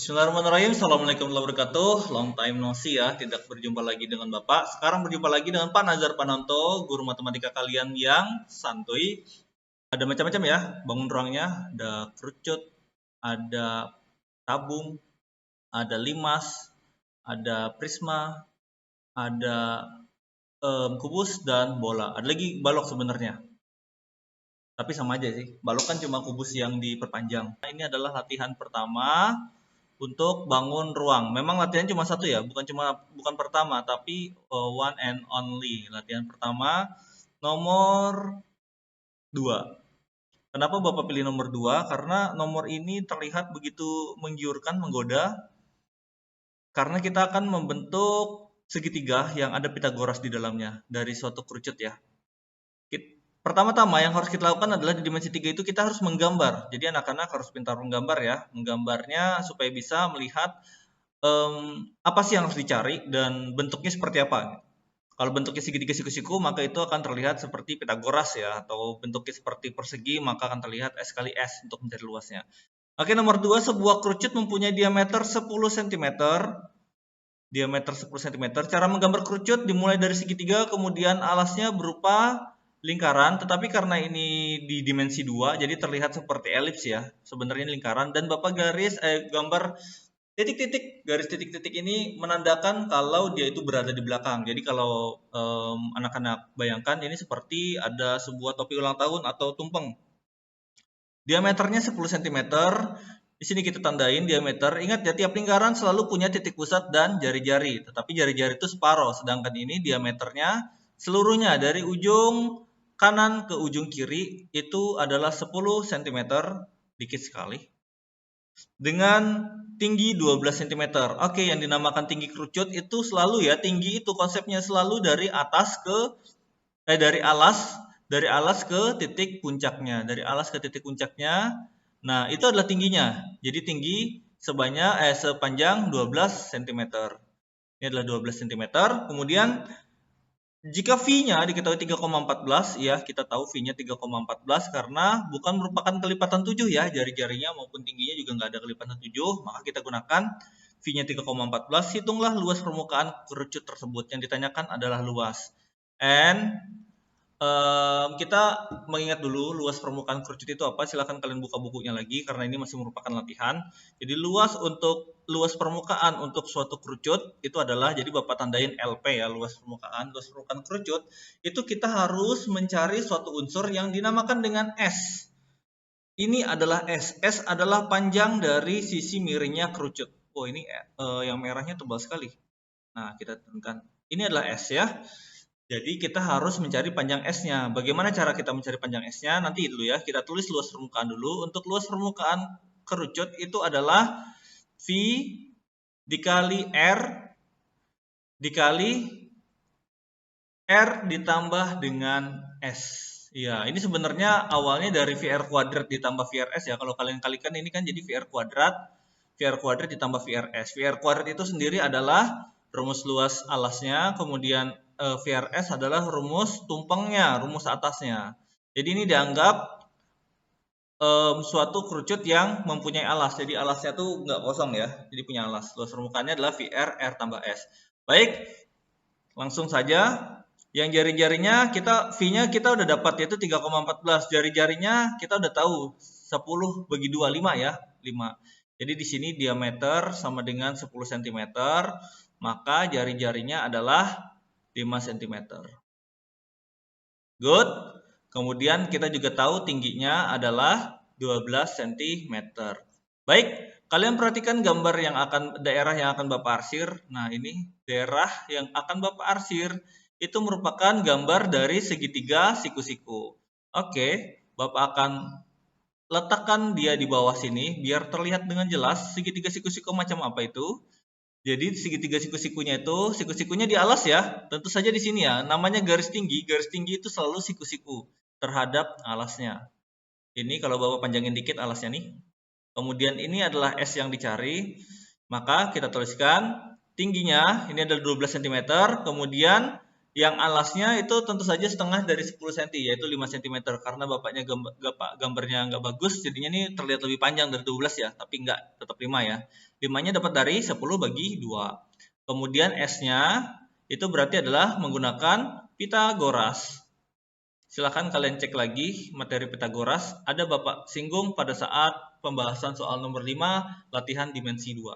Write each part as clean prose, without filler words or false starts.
Bismillahirrahmanirrahim. Assalamualaikum warahmatullahi wabarakatuh. Long time no see ya. Tidak berjumpa lagi dengan Bapak. Sekarang berjumpa lagi dengan Pak Nazar Panonto, guru matematika kalian yang santuy. Ada macam-macam ya bangun ruangnya. Ada kerucut, ada tabung, ada limas, ada prisma, ada kubus dan bola. Ada lagi balok sebenarnya. Tapi sama aja sih. Balok kan cuma kubus yang diperpanjang. Nah, ini adalah latihan pertama untuk bangun ruang. Memang latihan cuma satu ya, bukan pertama, tapi one and only. Latihan pertama nomor 2. Kenapa Bapak pilih nomor 2? Karena nomor ini terlihat begitu menggiurkan, menggoda. Karena kita akan membentuk segitiga yang ada Pitagoras di dalamnya dari suatu kerucut ya. Pertama-tama yang harus kita lakukan adalah di dimensi 3 itu kita harus menggambar. Jadi anak-anak harus pintar menggambar ya. Menggambarnya supaya bisa melihat apa sih yang harus dicari dan bentuknya seperti apa. Kalau bentuknya segitiga siku-siku maka itu akan terlihat seperti Pitagoras ya. Atau bentuknya seperti persegi maka akan terlihat S kali S untuk mencari luasnya. Oke, nomor 2, sebuah kerucut mempunyai diameter 10 cm. Diameter 10 cm. Cara menggambar kerucut dimulai dari segitiga, kemudian alasnya berupa lingkaran, tetapi karena ini di dimensi 2 jadi terlihat seperti elips ya. Sebenarnya lingkaran dan Bapak gambar titik-titik. Garis titik-titik ini menandakan kalau dia itu berada di belakang. Jadi kalau anak-anak bayangkan ini seperti ada sebuah topi ulang tahun atau tumpeng. Diameternya 10 cm. Di sini kita tandain diameter. Ingat ya, tiap lingkaran selalu punya titik pusat dan jari-jari, tetapi jari-jari itu separuh, sedangkan ini diameternya seluruhnya dari ujung kanan ke ujung kiri itu adalah 10 cm, dikit sekali, dengan tinggi 12 cm. Oke, yang dinamakan tinggi kerucut itu selalu ya, tinggi itu konsepnya selalu dari atas ke dari alas ke titik puncaknya, Nah, itu adalah tingginya. Jadi tinggi sepanjang 12 cm. Ini adalah 12 cm. Kemudian jika V-nya diketahui 3,14 ya, kita tahu V-nya 3,14 karena bukan merupakan kelipatan 7 ya, jari-jarinya maupun tingginya juga nggak ada kelipatan 7, maka kita gunakan V-nya 3,14. Hitunglah luas permukaan kerucut tersebut. Yang ditanyakan adalah luas. Kita mengingat dulu luas permukaan kerucut itu apa. Silahkan kalian buka bukunya lagi karena ini masih merupakan latihan. Jadi luas permukaan untuk suatu kerucut itu adalah, jadi Bapak tandain LP ya, luas permukaan kerucut itu kita harus mencari suatu unsur yang dinamakan dengan S. Ini adalah S. S adalah panjang dari sisi miringnya kerucut. Oh, ini yang merahnya tebal sekali. Nah, kita tentukan. Ini adalah S ya. Jadi kita harus mencari panjang S-nya. Bagaimana cara kita mencari panjang S-nya? Nanti dulu ya, kita tulis luas permukaan dulu. Untuk luas permukaan kerucut itu adalah V dikali R ditambah dengan S. Ya, ini sebenarnya awalnya dari VR kuadrat ditambah VRS ya. Kalau kalian kalikan ini kan jadi VR kuadrat ditambah VRS. VR kuadrat itu sendiri adalah rumus luas alasnya, kemudian VRS adalah rumus tumpengnya, rumus atasnya. Jadi ini dianggap suatu kerucut yang mempunyai alas. Jadi alasnya tuh nggak kosong ya, jadi punya alas. Luas permukaannya adalah VR R tambah S. Baik, langsung saja. Yang jari-jarinya V-nya kita udah dapat, yaitu 3,14. Jari-jarinya kita udah tahu 10 bagi 2, 5 ya, 5. Jadi di sini diameter sama dengan 10 cm, maka jari-jarinya adalah 5 cm. Good. Kemudian kita juga tahu tingginya adalah 12 cm. Baik, kalian perhatikan gambar daerah yang akan Bapak arsir. Nah, ini daerah yang akan Bapak arsir itu merupakan gambar dari segitiga siku-siku. Oke, Bapak akan letakkan dia di bawah sini biar terlihat dengan jelas segitiga siku-siku macam apa itu. Jadi segitiga siku-sikunya di alas ya. Tentu saja di sini ya, namanya garis tinggi. Garis tinggi itu selalu siku-siku terhadap alasnya. Ini kalau Bapak panjangin dikit alasnya nih. Kemudian ini adalah S yang dicari. Maka kita tuliskan tingginya ini adalah 12 cm. Kemudian Yang alasnya itu tentu saja setengah dari 10 cm, yaitu 5 cm. Karena bapaknya gambarnya nggak bagus, jadinya ini terlihat lebih panjang dari 12 ya, tapi nggak, tetap 5 ya. 5-nya dapat dari 10 bagi 2. Kemudian S-nya itu berarti adalah menggunakan Pitagoras. Silahkan kalian cek lagi materi Pitagoras, ada Bapak singgung pada saat pembahasan soal nomor 5, latihan dimensi 2.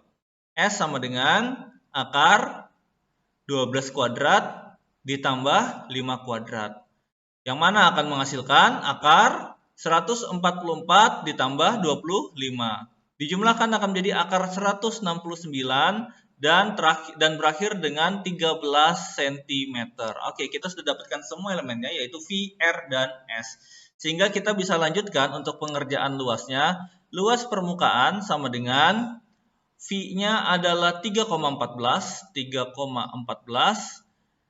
S sama dengan akar 12 kuadrat ditambah 5 kuadrat. Yang mana akan menghasilkan akar 144 ditambah 25. Dijumlahkan akan menjadi akar 169 dan berakhir dengan 13 cm. Oke, kita sudah dapatkan semua elemennya, yaitu V, R, dan S. Sehingga kita bisa lanjutkan untuk pengerjaan luasnya. Luas permukaan sama dengan V-nya adalah 3,14.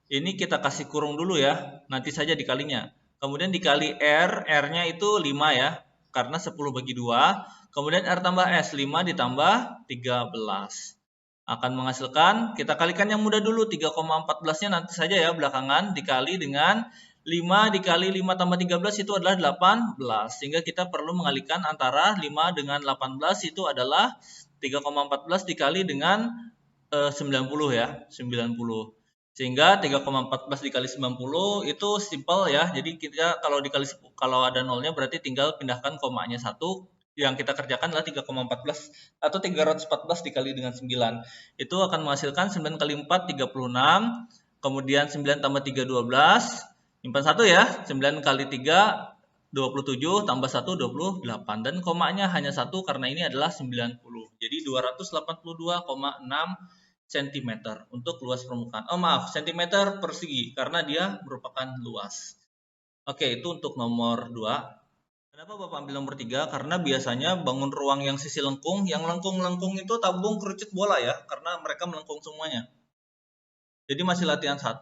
Ini kita kasih kurung dulu ya, nanti saja dikalinya. Kemudian dikali R, R-nya itu 5 ya, karena 10 bagi 2. Kemudian R tambah S, 5 ditambah 13. Akan menghasilkan, kita kalikan yang mudah dulu, 3,14-nya nanti saja ya, belakangan, dikali dengan 5 dikali 5 tambah 13 itu adalah 18. Sehingga kita perlu mengalikan antara 5 dengan 18 itu adalah 3,14 dikali dengan 90 ya, 90. Sehingga 3,14 dikali 90 itu simple ya. Jadi kita kalau ada nolnya berarti tinggal pindahkan komanya 1. Yang kita kerjakan adalah 3,14 atau 314 dikali dengan 9. Itu akan menghasilkan 9 kali 4 36. Kemudian 9 tambah 3 12. Simpan 1 ya. 9 kali 3 27 tambah 1 28 dan komanya hanya 1 karena ini adalah 90. Jadi 282,6 cm untuk luas permukaan. Oh maaf, cm persegi karena dia merupakan luas. Oke, itu untuk nomor 2. Kenapa Bapak ambil nomor 3? Karena biasanya bangun ruang yang sisi lengkung, yang lengkung-lengkung itu tabung kerucut bola ya, karena mereka melengkung semuanya. Jadi masih latihan 1,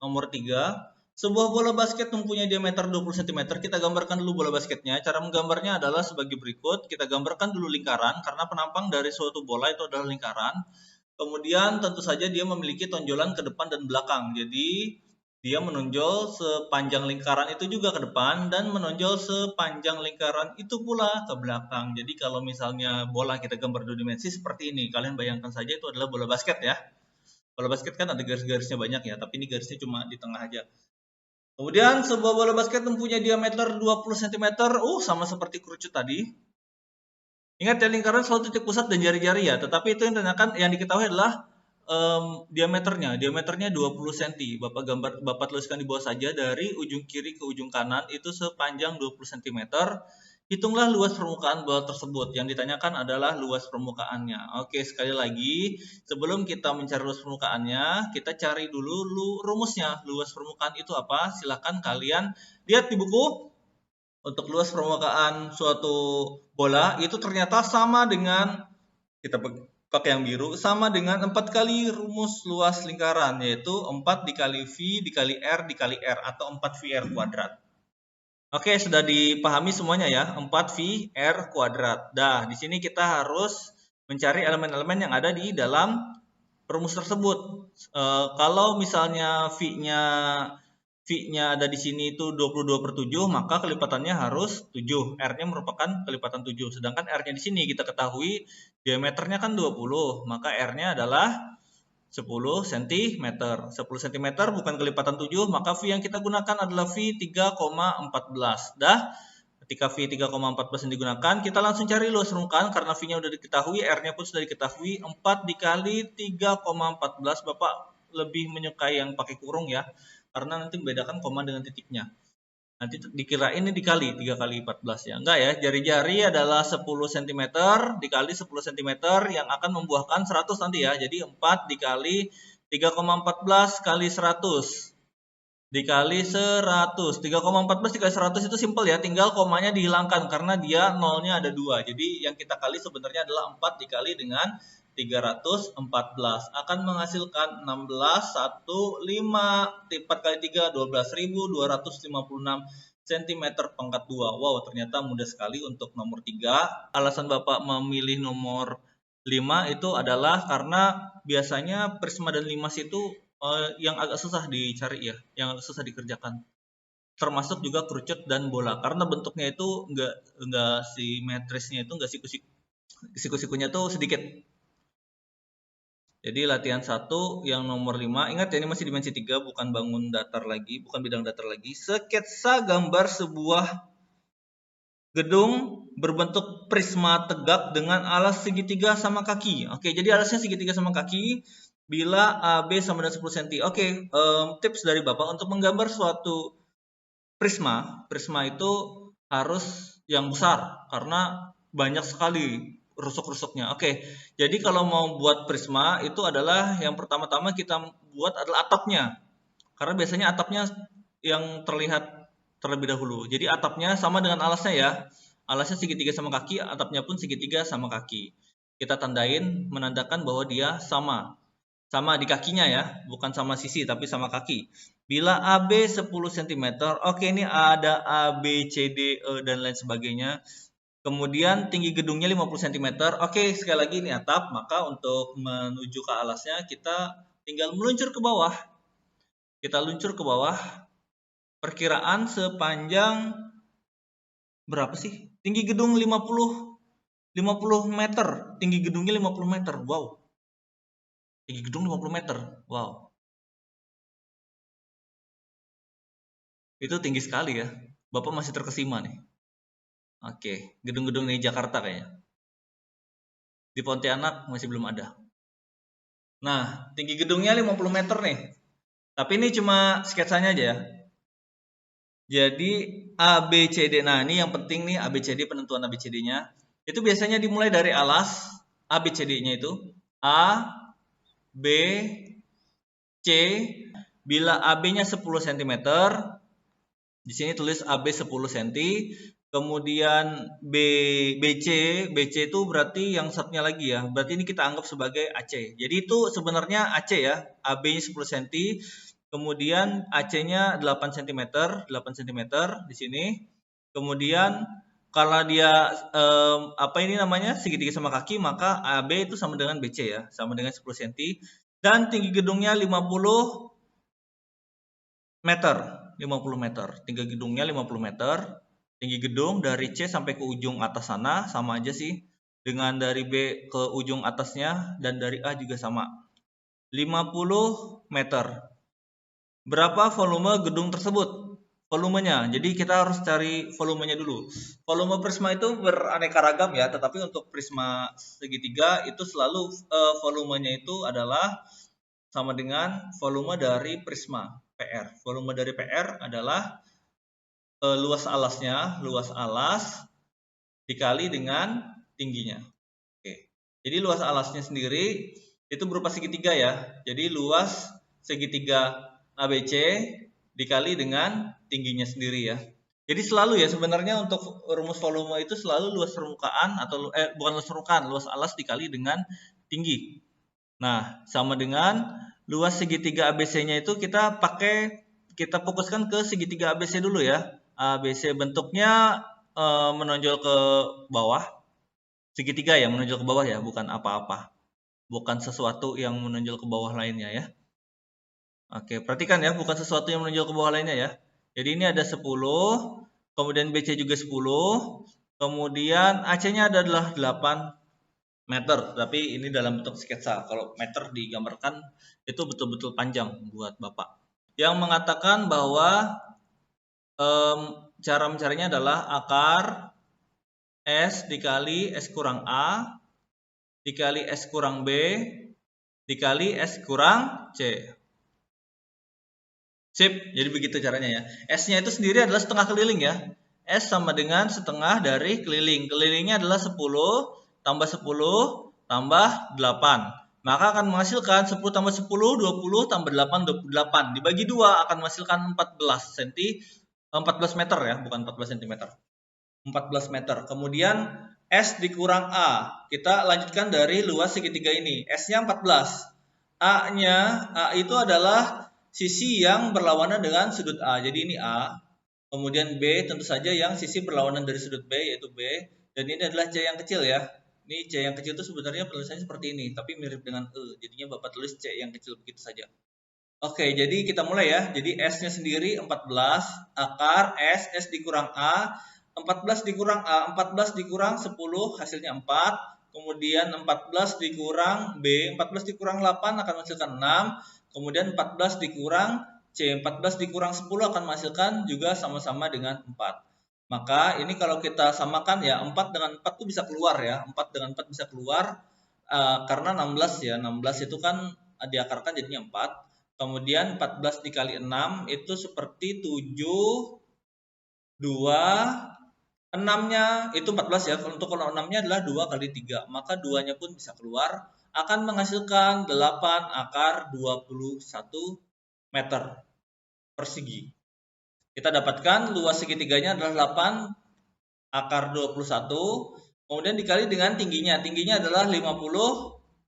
nomor 3. Sebuah bola basket mempunyai diameter 20 cm. Kita gambarkan dulu bola basketnya. Cara menggambarnya adalah sebagai berikut. Kita gambarkan dulu lingkaran, karena penampang dari suatu bola itu adalah lingkaran. Kemudian tentu saja dia memiliki tonjolan ke depan dan belakang. Jadi dia menonjol sepanjang lingkaran itu juga ke depan dan menonjol sepanjang lingkaran itu pula ke belakang. Jadi kalau misalnya bola kita gambar 2 dimensi seperti ini, kalian bayangkan saja itu adalah bola basket ya. Bola basket kan ada garis-garisnya banyak ya, tapi ini garisnya cuma di tengah aja. Kemudian sebuah bola basket mempunyai diameter 20 cm, sama seperti kerucut tadi. Ingat ya, lingkaran selalu titik pusat dan jari-jari ya, tetapi itu yang diketahui adalah diameternya 20 cm. Bapak tuliskan di bawah saja, dari ujung kiri ke ujung kanan itu sepanjang 20 cm. Hitunglah luas permukaan bola tersebut. Yang ditanyakan adalah luas permukaannya. Oke, sekali lagi, sebelum kita mencari luas permukaannya, kita cari dulu rumusnya. Luas permukaan itu apa? Silakan kalian lihat di buku. Untuk luas permukaan suatu bola itu ternyata sama dengan, kita pakai yang biru, sama dengan 4 kali rumus luas lingkaran, yaitu 4 dikali V dikali R dikali R atau 4VR kuadrat. Oke, sudah dipahami semuanya ya, 4VR kuadrat. Dah, di sini kita harus mencari elemen-elemen yang ada di dalam rumus tersebut. Kalau misalnya V-nya ada di sini itu 22/7, maka kelipatannya harus 7. R-nya merupakan kelipatan 7. Sedangkan R-nya di sini kita ketahui diameternya kan 20, maka R-nya adalah 10 cm. 10 cm bukan kelipatan 7, maka V yang kita gunakan adalah V 3,14. Dah, ketika V 3,14 yang digunakan, kita langsung cari luas permukaan karena V-nya sudah diketahui, R-nya pun sudah diketahui. 4 dikali 3,14, Bapak lebih menyukai yang pakai kurung ya, karena nanti membedakan koma dengan titiknya. Nanti dikira ini dikali 3 kali 14 ya. Enggak ya, jari-jari adalah 10 cm dikali 10 cm yang akan membuahkan 100 nanti ya. Jadi 4 dikali 3,14 kali 100 dikali 100. 3,14 dikali 100 itu simpel ya, tinggal komanya dihilangkan karena dia nolnya ada 2. Jadi yang kita kali sebenarnya adalah 4 dikali dengan 314 akan menghasilkan 16 1 5 4 kali 3 12.256 cm pangkat 2. Wow, ternyata mudah sekali untuk nomor 3. Alasan Bapak memilih nomor 5 itu adalah karena biasanya prisma dan limas itu yang agak susah dicari ya, yang agak susah dikerjakan. Termasuk juga kerucut dan bola, karena bentuknya itu enggak simetrisnya itu enggak siku-sikunya tuh sedikit. Jadi latihan 1 yang nomor 5, ingat ya ini masih dimensi 3, bukan bangun datar lagi, bukan bidang datar lagi. Sketsa gambar sebuah gedung berbentuk prisma tegak dengan alas segitiga sama kaki. Oke, jadi alasnya segitiga sama kaki bila AB sama dengan 10 cm. Oke, tips dari Bapak untuk menggambar suatu prisma itu harus yang besar karena banyak sekali rusuk-rusuknya. Oke, jadi kalau mau buat prisma itu adalah yang pertama-tama kita buat adalah atapnya. Karena biasanya atapnya yang terlihat terlebih dahulu. Jadi atapnya sama dengan alasnya ya. Alasnya segitiga sama kaki, atapnya pun segitiga sama kaki. Kita tandain menandakan bahwa dia sama. Sama di kakinya ya, bukan sama sisi tapi sama kaki. Bila AB 10 cm, oke ini ada A, B, C, D, E, dan lain sebagainya. Kemudian tinggi gedungnya 50 cm. Oke, sekali lagi ini atap, maka untuk menuju ke alasnya kita tinggal meluncur ke bawah. Kita luncur ke bawah. Perkiraan sepanjang berapa sih? Tinggi gedung 50 meter. Tinggi gedungnya 50 meter. Wow. Tinggi gedung 50 meter. Wow. Itu tinggi sekali ya. Bapak masih terkesima nih. Oke, gedung-gedung di Jakarta kayaknya. Di Pontianak masih belum ada. Nah, tinggi gedungnya 50 meter nih. Tapi ini cuma sketsanya aja ya. Jadi A, B, C, D. Nah, ini yang penting nih A, B, C, D, penentuan A, B, C, D-nya. Itu biasanya dimulai dari alas A, B, C, D-nya itu. A, B, C. Bila AB-nya 10 cm, di sini tulis AB 10 cm. Kemudian BC itu berarti yang satunya lagi ya. Berarti ini kita anggap sebagai AC. Jadi itu sebenarnya AC ya. AB-nya 10 cm. Kemudian AC-nya 8 cm, 8 cm di sini. Kemudian kalau dia apa ini namanya segitiga sama kaki, maka AB itu sama dengan BC ya, sama dengan 10 cm. Dan tinggi gedungnya 50 meter, 50 meter. Tinggi gedungnya 50 meter. Tinggi gedung dari C sampai ke ujung atas sana sama aja sih dengan dari B ke ujung atasnya, dan dari A juga sama. 50 meter. Berapa volume gedung tersebut? Volumenya. Jadi kita harus cari volumenya dulu. Volume prisma itu beraneka ragam ya, tetapi untuk prisma segitiga itu selalu volumenya itu adalah sama dengan volume dari prisma PR. Volume dari PR adalah luas alasnya, luas alas dikali dengan tingginya. Oke. Jadi luas alasnya sendiri itu berupa segitiga ya. Jadi luas segitiga ABC dikali dengan tingginya sendiri ya. Jadi selalu ya sebenarnya untuk rumus volume itu selalu luas permukaan atau bukan luas permukaan, luas alas dikali dengan tinggi. Nah, sama dengan luas segitiga ABC-nya itu kita fokuskan ke segitiga ABC dulu ya. ABC bentuknya menonjol ke bawah. Segitiga ya, menonjol ke bawah ya, bukan apa-apa. Bukan sesuatu yang menonjol ke bawah lainnya ya. Oke, perhatikan ya, bukan sesuatu yang menonjol ke bawah lainnya ya. Jadi ini ada 10, kemudian BC juga 10, kemudian AC-nya adalah 8 meter, tapi ini dalam bentuk sketsa. Kalau meter digambarkan itu betul-betul panjang buat Bapak. Yang mengatakan bahwa cara mencarinya adalah akar S dikali S kurang A dikali S kurang B dikali S kurang C. Sip, jadi begitu caranya ya. S-nya itu sendiri adalah setengah keliling ya. S sama dengan setengah dari keliling. Kelilingnya adalah 10 tambah 10 tambah 8. Maka akan menghasilkan 10 tambah 10, 20 tambah 8, 28. Dibagi 2 akan menghasilkan 14 meter ya, bukan 14 cm. 14 meter. Kemudian S dikurang A. Kita lanjutkan dari luas segitiga ini. S-nya 14. A-nya, A itu adalah sisi yang berlawanan dengan sudut A. Jadi ini A. Kemudian B tentu saja yang sisi berlawanan dari sudut B, yaitu B. Dan ini adalah C yang kecil ya. Ini C yang kecil itu sebenarnya penulisannya seperti ini, tapi mirip dengan E. Jadinya Bapak tulis C yang kecil begitu saja. Oke, jadi kita mulai ya. Jadi S-nya sendiri 14, akar S dikurang A, 14 dikurang A, 14 dikurang 10, hasilnya 4. Kemudian 14 dikurang B, 14 dikurang 8 akan menghasilkan 6. Kemudian 14 dikurang C, 14 dikurang 10 akan menghasilkan juga sama-sama dengan 4. Maka ini kalau kita samakan ya, 4 dengan 4 itu bisa keluar ya. 4 dengan 4 bisa keluar karena 16 ya. 16 itu kan diakarkan jadinya 4. Kemudian 14 dikali 6 itu seperti 7, 2, 6-nya itu 14 ya. Untuk kalau 6-nya adalah 2 kali 3. Maka 2-nya pun bisa keluar. Akan menghasilkan 8 akar 21 meter persegi. Kita dapatkan luas segitiganya adalah 8 akar 21. Kemudian dikali dengan tingginya. Tingginya adalah 50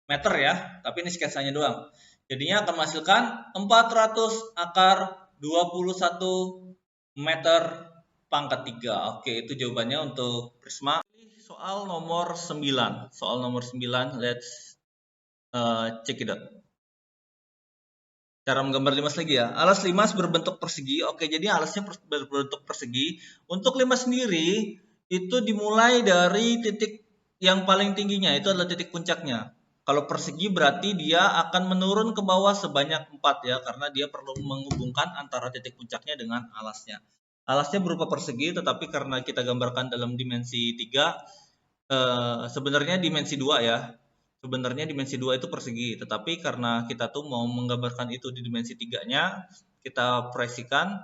meter ya. Tapi ini sketsanya doang. Jadinya akan menghasilkan 400 akar 21 meter pangkat 3. Oke, itu jawabannya untuk prisma. Soal nomor 9. Soal nomor 9, let's check it out. Cara menggambar limas lagi ya. Alas limas berbentuk persegi. Oke, jadi alasnya berbentuk persegi. Untuk limas sendiri, itu dimulai dari titik yang paling tingginya, itu adalah titik puncaknya. Kalau persegi berarti dia akan menurun ke bawah sebanyak 4 ya, karena dia perlu menghubungkan antara titik puncaknya dengan alasnya. Alasnya berupa persegi, tetapi karena kita gambarkan dalam dimensi 3, sebenarnya dimensi 2 ya. Sebenarnya dimensi 2 itu persegi, tetapi karena kita tuh mau menggambarkan itu di dimensi 3-nya, kita proyeksikan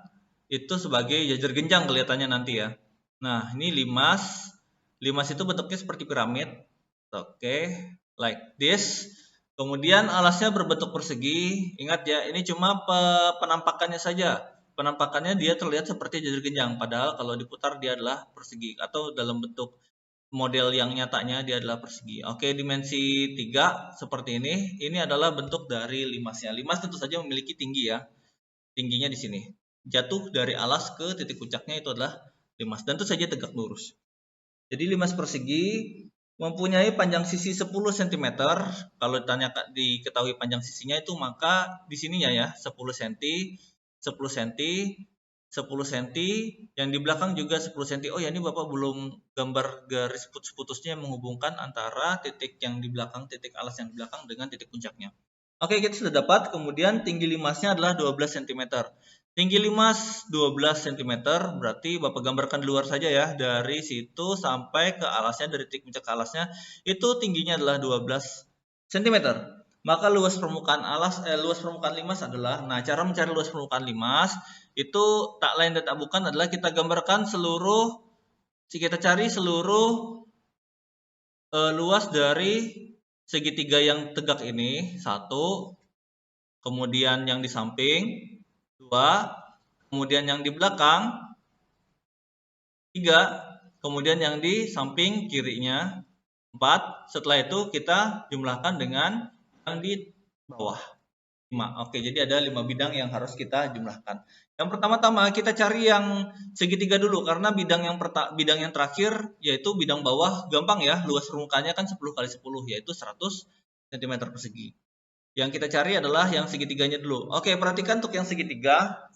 itu sebagai jajar genjang kelihatannya nanti ya. Nah, ini limas. Limas itu bentuknya seperti piramid. Oke. Like this. Kemudian alasnya berbentuk persegi. Ingat ya, ini cuma penampakannya saja. Penampakannya dia terlihat seperti jajar genjang, padahal kalau diputar dia adalah persegi, atau dalam bentuk model yang nyatanya dia adalah persegi. Oke, dimensi 3 seperti ini. Ini adalah bentuk dari limasnya. Limas tentu saja memiliki tinggi ya. Tingginya di sini. Jatuh dari alas ke titik puncaknya itu adalah limas. Dan tentu saja tegak lurus. Jadi limas persegi mempunyai panjang sisi 10 cm. Kalau diketahui panjang sisinya itu, maka di sininya ya 10 cm, 10 cm, 10 cm, yang di belakang juga 10 cm. Oh ya, ini Bapak belum gambar garis putus-putusnya yang menghubungkan antara titik yang di belakang, titik alas yang di belakang dengan titik puncaknya. Oke, kita sudah dapat. Kemudian tinggi limasnya adalah 12 cm. Tinggi limas 12 cm, berarti Bapak gambarkan di luar saja ya. Dari situ sampai ke alasnya, dari titik puncak ke alasnya, itu tingginya adalah 12 cm. Maka luas permukaan luas permukaan limas adalah, nah cara mencari luas permukaan limas, itu tak lain dan tak bukan adalah kita gambarkan kita cari seluruh luas dari segitiga yang tegak ini, 1, kemudian yang di samping, 2, kemudian yang di belakang, 3, kemudian yang di samping kirinya, 4. Setelah itu kita jumlahkan dengan yang di bawah, 5. Oke, jadi ada 5 bidang yang harus kita jumlahkan. Yang pertama-tama kita cari yang segitiga dulu, karena bidang yang terakhir yaitu bidang bawah gampang ya, luas permukaannya kan 10 kali 10 yaitu 100 cm persegi. Yang kita cari adalah yang segitiganya dulu. Oke, perhatikan untuk yang segitiga.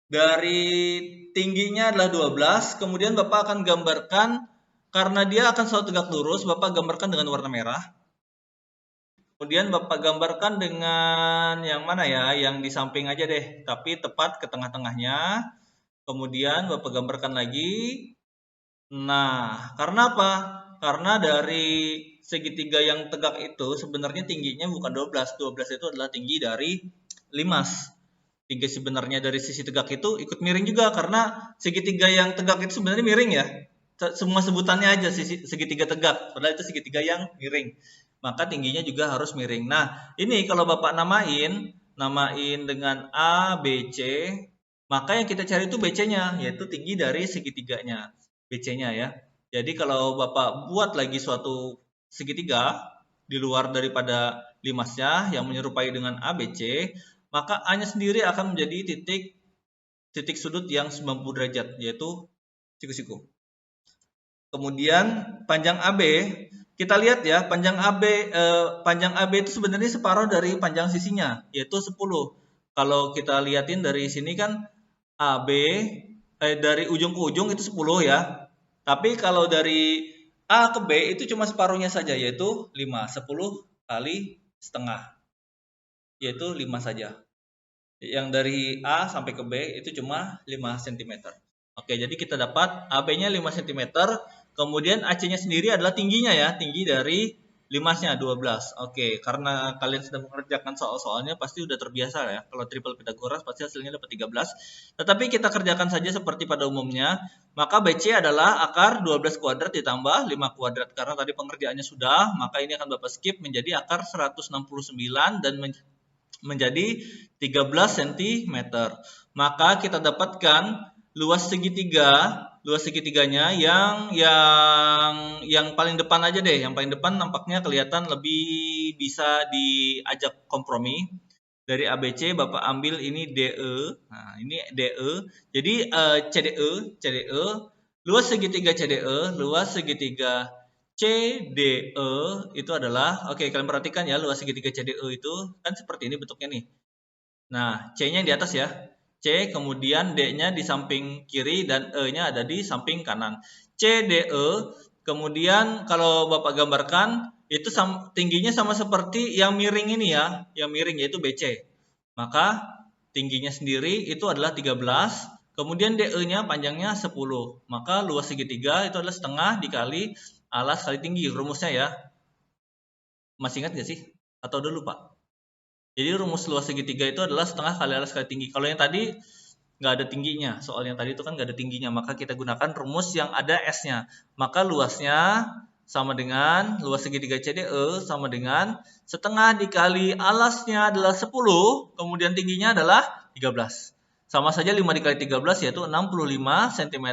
Dari tingginya adalah 12, kemudian Bapak akan gambarkan, karena dia akan selalu tegak lurus, Bapak gambarkan dengan warna merah. Kemudian Bapak gambarkan dengan yang mana ya, yang di samping aja deh, tapi tepat ke tengah-tengahnya. Kemudian Bapak gambarkan lagi. Nah, karena apa? Karena dari segitiga yang tegak itu sebenarnya tingginya bukan 12. 12 itu adalah tinggi dari limas. Tinggi sebenarnya dari sisi tegak itu ikut miring juga, karena segitiga yang tegak itu sebenarnya miring ya. Semua sebutannya aja segitiga tegak, padahal itu segitiga yang miring. Maka tingginya juga harus miring. Nah, ini kalau Bapak namain dengan A, B, C, maka yang kita cari itu BC-nya, yaitu tinggi dari segitiganya. BC-nya ya. Jadi kalau Bapak buat lagi suatu segitiga di luar daripada limasnya yang menyerupai dengan ABC, maka A-nya sendiri akan menjadi titik sudut yang 90 derajat, yaitu siku-siku. Kemudian panjang AB, kita lihat ya, panjang AB itu sebenarnya separuh dari panjang sisinya, yaitu 10. kalau kita liatin dari sini kan AB dari ujung ke ujung itu 10 ya. Tapi kalau dari A ke B itu cuma separuhnya saja, yaitu 5. 10 kali setengah, yaitu 5 saja. Yang dari A sampai ke B itu cuma 5 cm. Oke, jadi kita dapat AB-nya 5 cm, kemudian AC-nya sendiri adalah tingginya ya, tinggi dari limasnya 12. Oke, karena kalian sudah mengerjakan soal-soalnya pasti udah terbiasa ya. Kalau triple Pythagoras pasti hasilnya dapat 13. Tetapi kita kerjakan saja seperti pada umumnya. Maka BC adalah akar 12 kuadrat ditambah 5 kuadrat. Karena tadi pengerjaannya sudah, maka ini akan Bapak skip menjadi akar 169 dan menjadi 13 cm. Maka kita dapatkan luas segitiganya yang paling depan aja deh. Yang paling depan nampaknya kelihatan lebih bisa diajak kompromi. Dari ABC Bapak ambil ini DE. Nah, ini DE. Jadi CDE, luas segitiga CDE, luas segitiga CDE itu adalah, oke, kalian perhatikan ya, luas segitiga CDE itu kan seperti ini bentuknya nih. Nah, C-nya di atas ya. C, kemudian D-nya di samping kiri dan E-nya ada di samping kanan. CDE, kemudian kalau Bapak gambarkan itu tingginya sama seperti yang miring ini ya, yang miring yaitu BC. Maka tingginya sendiri itu adalah 13, kemudian DE-nya panjangnya 10. Maka luas segitiga itu adalah setengah dikali alas kali tinggi. Rumusnya ya. Masih ingat gak sih? Atau udah lupa? Jadi rumus luas segitiga itu adalah setengah kali alas kali tinggi. Kalau yang tadi nggak ada tingginya, soal yang tadi itu kan nggak ada tingginya, maka kita gunakan rumus yang ada S-nya. Maka luasnya sama dengan luas segitiga CDE sama dengan setengah dikali alasnya adalah 10, kemudian tingginya adalah 13. Sama saja 5 dikali 13 yaitu 65 cm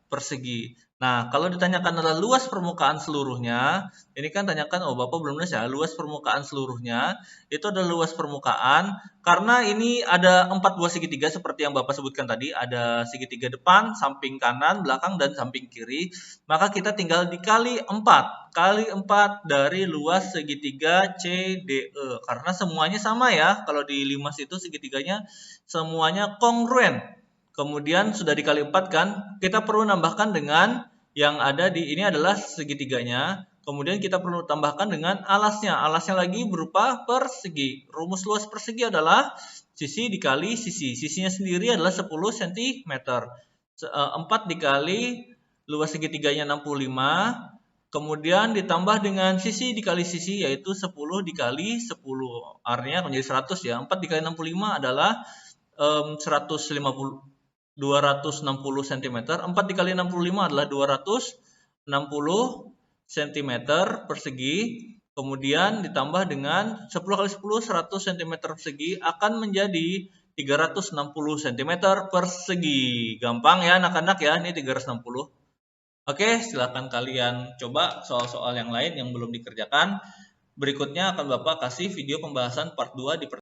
persegi. Nah, kalau ditanyakan adalah luas permukaan seluruhnya, ini kan tanyakan, oh Bapak belum nulis ya, luas permukaan seluruhnya, itu adalah luas permukaan, karena ini ada 4 buah segitiga seperti yang Bapak sebutkan tadi, ada segitiga depan, samping kanan, belakang, dan samping kiri, maka kita tinggal dikali 4, kali 4 dari luas segitiga CDE, karena semuanya sama ya, kalau di limas itu segitiganya semuanya kongruen. Kemudian sudah dikali 4 kan, kita perlu nambahkan dengan yang ada di ini adalah segitiganya. Kemudian kita perlu tambahkan dengan alasnya. Alasnya lagi berupa persegi. Rumus luas persegi adalah sisi dikali sisi. Sisinya sendiri adalah 10 cm. 4 dikali luas segitiganya 65. Kemudian ditambah dengan sisi dikali sisi yaitu 10 dikali 10. Artinya menjadi 100 ya. 4 dikali 65 adalah 260 cm. 4 dikali 65 adalah 260 cm persegi. Kemudian ditambah dengan 10 kali 10, 100 cm persegi akan menjadi 360 cm persegi. Gampang ya anak-anak ya, ini 360. Oke, silakan kalian coba soal-soal yang lain yang belum dikerjakan. Berikutnya akan Bapak kasih video pembahasan part 2 di